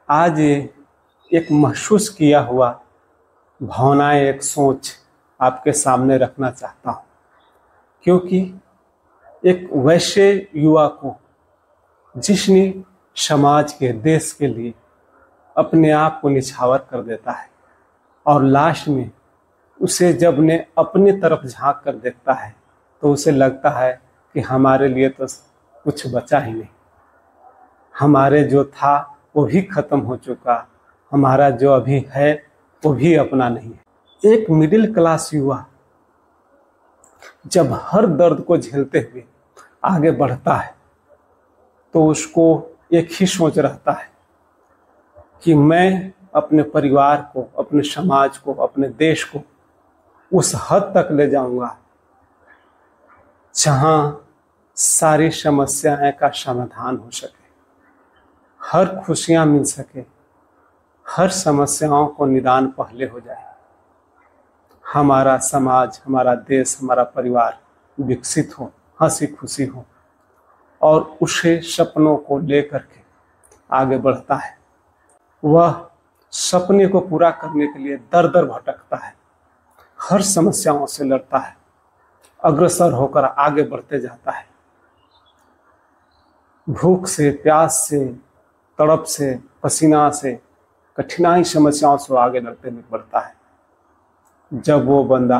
आज ये एक महसूस किया हुआ भावनाएं, एक सोच आपके सामने रखना चाहता हूँ, क्योंकि एक वैसे युवा को जिसने समाज के, देश के लिए अपने आप को निछावर कर देता है और लास्ट में उसे जब ने अपनी तरफ झांक कर देखता है तो उसे लगता है कि हमारे लिए तो कुछ बचा ही नहीं, हमारे जो था वो भी खत्म हो चुका, हमारा जो अभी है वो भी अपना नहीं है। एक मिडिल क्लास युवा जब हर दर्द को झेलते हुए आगे बढ़ता है तो उसको एक ही सोच रहता है कि मैं अपने परिवार को, अपने समाज को, अपने देश को उस हद तक ले जाऊंगा जहां सारी समस्याएं का समाधान हो सके, हर खुशियां मिल सके, हर समस्याओं को निदान पहले हो जाए, हमारा समाज, हमारा देश, हमारा परिवार विकसित हो, हंसी खुशी हो, और उसे सपनों को लेकर के आगे बढ़ता है। वह सपने को पूरा करने के लिए दर दर भटकता है, हर समस्याओं से लड़ता है, अग्रसर होकर आगे बढ़ते जाता है। भूख से, प्यास से, तड़प से, पसीना से, कठिनाई समस्याओं से आगे लड़ते बढ़ता है। जब वो बंदा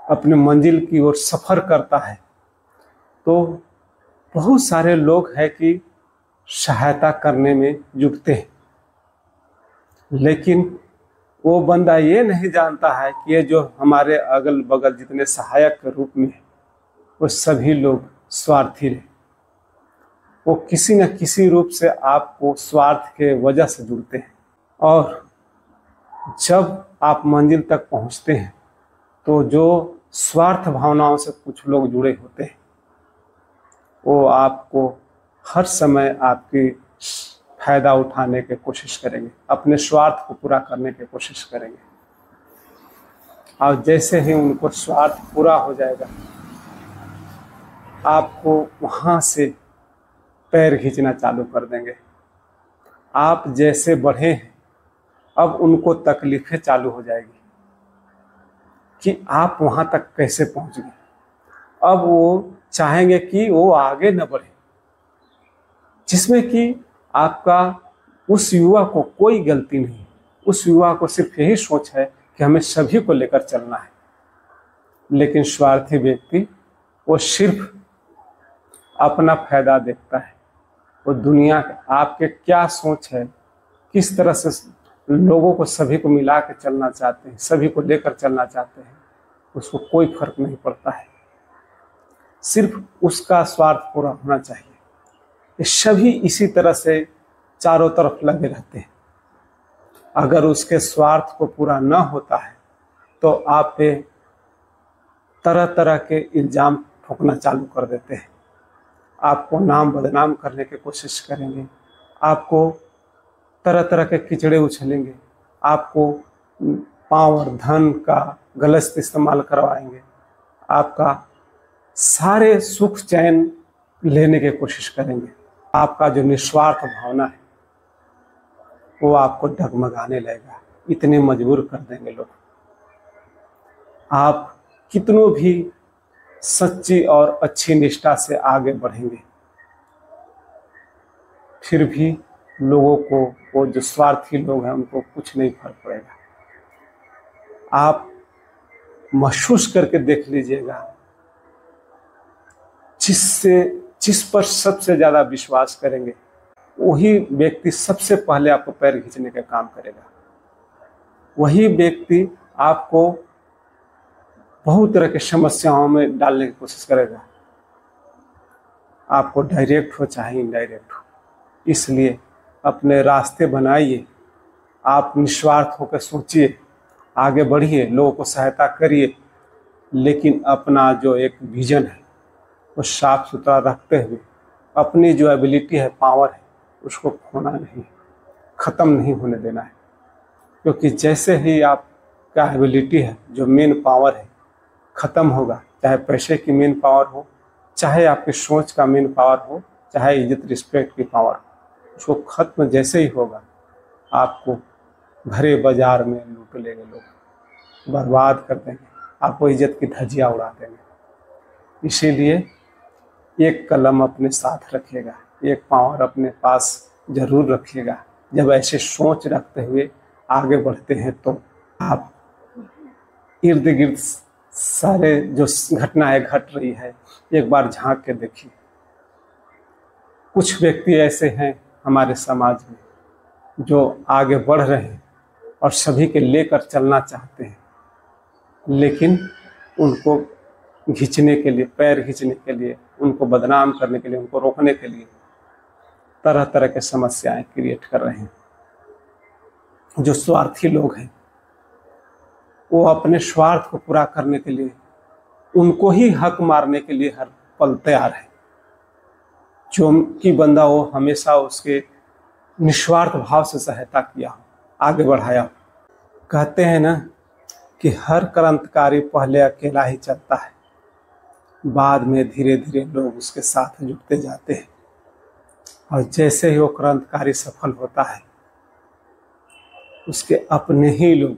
अपने मंजिल की ओर सफर करता है तो बहुत सारे लोग हैं कि सहायता करने में जुटते हैं, लेकिन वो बंदा ये नहीं जानता है कि ये जो हमारे अगल बगल जितने सहायक के रूप में है वो सभी लोग स्वार्थी रहे। वो किसी न किसी रूप से आपको स्वार्थ के वजह से जुड़ते हैं, और जब आप मंजिल तक पहुंचते हैं तो जो स्वार्थ भावनाओं से कुछ लोग जुड़े होते हैं वो आपको हर समय आपकी फायदा उठाने की कोशिश करेंगे, अपने स्वार्थ को पूरा करने की कोशिश करेंगे। और जैसे ही उनको स्वार्थ पूरा हो जाएगा आपको वहां से पैर खींचना चालू कर देंगे। आप जैसे बढ़े हैं अब उनको तकलीफें चालू हो जाएगी कि आप वहां तक कैसे पहुंच गए। अब वो चाहेंगे कि वो आगे न बढ़े, जिसमें कि आपका उस युवा को कोई गलती नहीं, उस युवा को सिर्फ यही सोच है कि हमें सभी को लेकर चलना है। लेकिन स्वार्थी व्यक्ति वो सिर्फ अपना फायदा देखता है, वो दुनिया आपके क्या सोच है, किस तरह से लोगों को, सभी को मिला के चलना चाहते हैं, सभी को लेकर चलना चाहते हैं, उसको कोई फर्क नहीं पड़ता है। सिर्फ उसका स्वार्थ पूरा होना चाहिए। ये सभी इसी तरह से चारों तरफ लगे रहते हैं। अगर उसके स्वार्थ को पूरा न होता है तो आप पे तरह तरह के इल्जाम ठोकना चालू कर देते हैं, आपको नाम बदनाम करने की कोशिश करेंगे, आपको तरह तरह के कीचड़े उछलेंगे, आपको पाँव और धन का गलत इस्तेमाल करवाएंगे, आपका सारे सुख चैन लेने की कोशिश करेंगे। आपका जो निस्वार्थ भावना है वो आपको डगमगाने लगेगा, इतने मजबूर कर देंगे लोग। आप कितनों भी सच्ची और अच्छी निष्ठा से आगे बढ़ेंगे फिर भी लोगों को, वो जो स्वार्थी लोग हैं उनको कुछ नहीं फर्क पड़ेगा। आप महसूस करके देख लीजिएगा, जिस पर सबसे ज्यादा विश्वास करेंगे वही व्यक्ति सबसे पहले आपको पैर खींचने का काम करेगा। वही व्यक्ति आपको बहुत तरह की समस्याओं में डालने की कोशिश करेगा, आपको डायरेक्ट हो चाहे इनडायरेक्ट हो। इसलिए अपने रास्ते बनाइए, आप निस्वार्थ होकर सोचिए, आगे बढ़िए, लोगों को सहायता करिए, लेकिन अपना जो एक विजन है वो साफ सुथरा रखते हुए अपनी जो एबिलिटी है, पावर है, उसको खोना नहीं, ख़त्म नहीं होने देना है। क्योंकि जैसे ही आपका एबिलिटी है, जो मेन पावर है, ख़त्म होगा, चाहे पैसे की मेन पावर हो, चाहे आपकी सोच का मेन पावर हो, चाहे इज्जत रिस्पेक्ट की पावर हो, जो खत्म जैसे ही होगा, आपको भरे बाजार में लूट लेंगे लोग, बर्बाद कर देंगे, आपको इज्जत की धज्जियां उड़ा देंगे। इसीलिए एक कलम अपने साथ रखिएगा, एक पावर अपने पास जरूर रखिएगा। जब ऐसे सोच रखते हुए आगे बढ़ते हैं तो आप इर्द गिर्द सारे जो घटनाएं घट रही है, एक बार झांक के देखिए। कुछ व्यक्ति ऐसे हैं हमारे समाज में जो आगे बढ़ रहे हैं और सभी के लेकर चलना चाहते हैं, लेकिन उनको खींचने के लिए, पैर खींचने के लिए, उनको बदनाम करने के लिए, उनको रोकने के लिए तरह तरह के समस्याएं क्रिएट कर रहे हैं। जो स्वार्थी लोग हैं वो अपने स्वार्थ को पूरा करने के लिए, उनको ही हक मारने के लिए हर पल तैयार है। जो कि बंदा हो हमेशा उसके निस्वार्थ भाव से सहायता किया हो, आगे बढ़ाया हो। कहते हैं ना कि हर क्रांतिकारी पहले अकेला ही चलता है, बाद में धीरे धीरे लोग उसके साथ जुड़ते जाते हैं, और जैसे ही वो क्रांतिकारी सफल होता है, उसके अपने ही लोग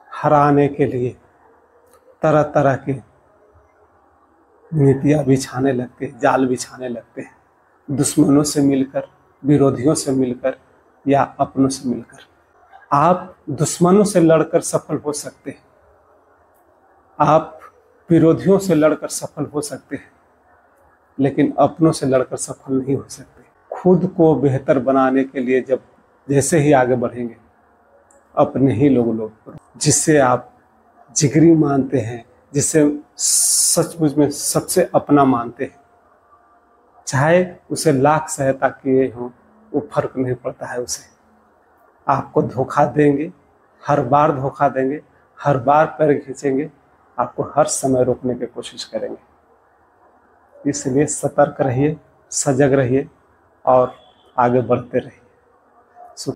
हराने के लिए तरह तरह की नीतियां बिछाने लगते हैं, जाल बिछाने लगते हैं, दुश्मनों से मिलकर, विरोधियों से मिलकर या अपनों से मिलकर। आप दुश्मनों से लड़कर सफल हो सकते हैं, आप विरोधियों से लड़कर सफल हो सकते हैं, लेकिन अपनों से लड़कर सफल नहीं हो सकते। खुद को बेहतर बनाने के लिए जब जैसे ही आगे बढ़ेंगे, अपने ही लोग जिससे आप जिगरी मानते हैं, जिसे सचमुच में सबसे अपना मानते हैं, चाहे उसे लाख सहायता किए हों, वो फर्क नहीं पड़ता है उसे। आपको धोखा देंगे, हर बार धोखा देंगे, हर बार पैर खींचेंगे, आपको हर समय रोकने की कोशिश करेंगे। इसलिए सतर्क रहिए, सजग रहिए और आगे बढ़ते रहिए।